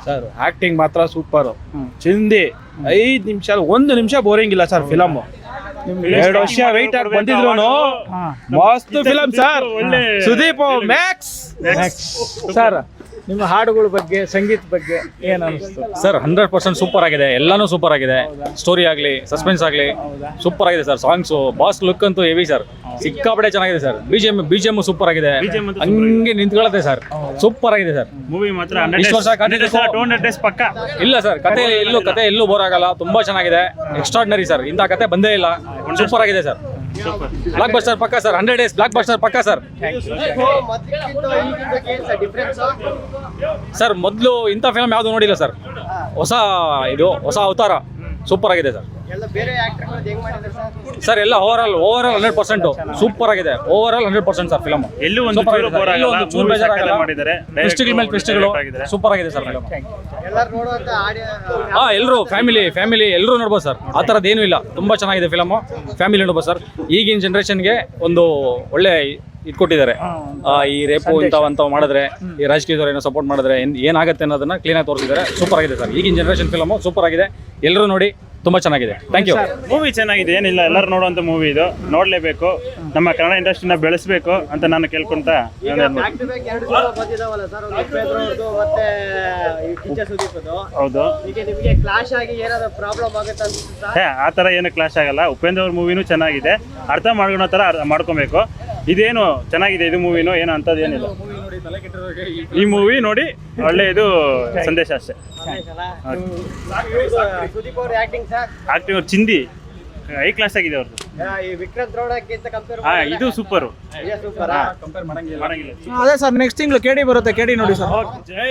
Sir acting ಮಾತ್ರ super. ಚಿಂದಿ 5 ನಿಮಿಷ 1 ನಿಮಿಷ ಬೋರಿಂಗ್ ಇಲ್ಲ ಸರ್. ಫಿಲಮ್ 2 ವರ್ಷ ವೆಯ್ಟ್ ಆಗಿ ಬಂದಿದ್ರು ಮಸ್ತ್ film sir. Sudeep Max sir ನಿಮ್ಮ ಹಾಡುಗಳ ಬಗ್ಗೆ ಸಂಗೀತ ಬಗ್ಗೆ ಏನು ಅನಿಸ್ತು ಸರ್? 100% ಸೂಪರ್ ಆಗಿದೆ, ಎಲ್ಲಾನು ಸೂಪರ್ ಆಗಿದೆ. ಸ್ಟೋರಿ ಆಗಲಿ ಸಸ್ಪೆನ್ಸ್ ಆಗಲಿ ಸೂಪರ್ ಆಗಿದೆ ಸರ್. ಸಾಂಗ್ಸು ಬಾಸ್ ಲುಕ್ ಅಂತೂ ಹೆವಿ ಸರ್, ಸಿಕ್ಕಾಪಟ್ಟೆ ಚೆನ್ನಾಗಿದೆ ಸರ್. ಬಿಜಿಎಂ ಸೂಪರ್ ಆಗಿದೆ, ಹಂಗೆ ನಿಂತ್ಕೊಳ್ಳುತ್ತೆ ಸರ್. ಸೂಪರ್ ಆಗಿದೆ ಸರ್ ಮೂವಿ ಮಾತ್ರ ಇಷ್ಟು ವರ್ಷ ಕಂಡಿದ್ದು 200 ಡೇಸ್ ಪಕ್ಕ. ಇಲ್ಲ ಸರ್, ಕತೆ ಎಲ್ಲೂ ಬೋರ್ ಆಗಲ್ಲ, ತುಂಬಾ ಚೆನ್ನಾಗಿದೆ. ಎಕ್ಸ್ಟ್ರಾರ್ಡಿನರಿ ಸರ್, ಇಂಥ ಕತೆ ಬಂದೇ ಇಲ್ಲ. ಸೂಪರ್ ಆಗಿದೆ ಸರ್. ಬ್ಲಾಕ್ ಬಸ್ಟರ್ ಪಕ್ಕ ಸರ್. 100 ಡೇಸ್ ಬ್ಲಾಕ್ ಬಸ್ಟರ್ ಪಕ್ಕ ಸರ್. ಸರ್ ಮೊದಲು ಇಂಥ ಫಿಲಮ್ ಯಾವುದು ನೋಡಿಲ್ಲ ಸರ್. ಹೊಸ ಅವತಾರ ಸೂಪರ್ ಆಗಿದೆ ಸರ್. ಸರ್ ಎಲ್ಲ ಓವರ್ ಆಲ್ 100% ಸೂಪರ್ ಆಗಿದೆ. Over all 100% sir film. ಎಲ್ಲೂ ಒಂದು ಚೂರು ಬೋರ್ ಆಗಲ್ಲ. ಮೂವಿ ಸಕ್ಕತ್ತಾಗಿ ಮಾಡಿದ್ದಾರೆ. ಟ್ವಿಸ್ಟ್ಗಳ ಮೇಲೆ ಟ್ವಿಸ್ಟ್ಗಳು ಸೂಪರ್ ಆಗಿದೆ ಸರ್ ಫಿಲಮ್. ಎಲ್ಲರೂ ಫ್ಯಾಮಿಲಿ ಎಲ್ಲರೂ ನೋಡ್ಬೋದು ಸರ್. ಆ ಥರದ್ದು ಏನೂ ಇಲ್ಲ, ತುಂಬ ಚೆನ್ನಾಗಿದೆ ಫಿಲಮು. ಫ್ಯಾಮಿಲಿ ನೋಡ್ಬೋದು ಸರ್. ಈಗಿನ ಜನ್ರೇಷನ್ಗೆ ಒಂದು ಒಳ್ಳೆ ಇಟ್ಕೊಟ್ಟಿದ್ದಾರೆ. ಈ ರೇಪು ಇಂಥವಂಥವು ಮಾಡಿದ್ರೆ, ಈ ರಾಜಕೀಯದವ್ರು ಏನೋ ಸಪೋರ್ಟ್ ಮಾಡಿದ್ರೆ ಏನಾಗುತ್ತೆ ಅನ್ನೋದನ್ನ ಕ್ಲೀನಾಗಿ ತೋರಿಸಿದ್ದಾರೆ. ಸೂಪರ್ ಆಗಿದೆ ಸರ್. ಈಗಿನ ಜನರೇಷನ್ ಫಿಲಮು ಸೂಪರ್ ಆಗಿದೆ. ಎಲ್ಲರೂ ನೋಡಿ, ತುಂಬಾ ಚೆನ್ನಾಗಿದೆ. Thank you. ಮೂವಿ ಚೆನ್ನಾಗಿದೆ, ಏನಿಲ್ಲ, ಎಲ್ಲರೂ ನೋಡುವಂತ ಮೂವಿ ಇದು. ನೋಡ್ಲೇಬೇಕು, ನಮ್ಮ ಕನ್ನಡ ಇಂಡಸ್ಟ್ರಿನ ಬೆಳೆಸಬೇಕು ಅಂತ ನಾನು ಕೇಳ್ಕೊಂತ. ಹೌದು, ಆ ಥರ ಏನು ಕ್ಲಾಶ್ ಆಗಲ್ಲ. ಉಪೇಂದ್ರ ಅವ್ರ ಮೂವಿನೂ ಚೆನ್ನಾಗಿದೆ, ಅರ್ಥ ಮಾಡ್ಕೊಳೋ ಥರ ಮಾಡ್ಕೊಬೇಕು. ಇದೇನು ಚೆನ್ನಾಗಿದೆ, ಇದು ಮೂವಿನೂ ಏನು ಅಂಥದ್ದು ಏನಿಲ್ಲ. ಈ ಮೂವಿ ನೋಡಿ ಒಳ್ಳೆ ಇದು ಸಂದೇಶ ಅಷ್ಟೇ. ಆಕ್ಟಿಂಗ್ ಚಿಂದಿ ಹೈ ಕ್ಲಾಸ್ ಆಗಿದೆ ಅವ್ರದ್ದು. ಇದು ಸೂಪರು. ಅದೇ ಸರ್, ನೆಕ್ಸ್ಟ್ ತಿಂಗಳು KD ಬರುತ್ತೆ, KD ನೋಡಿ ಸರ್. ಜೈ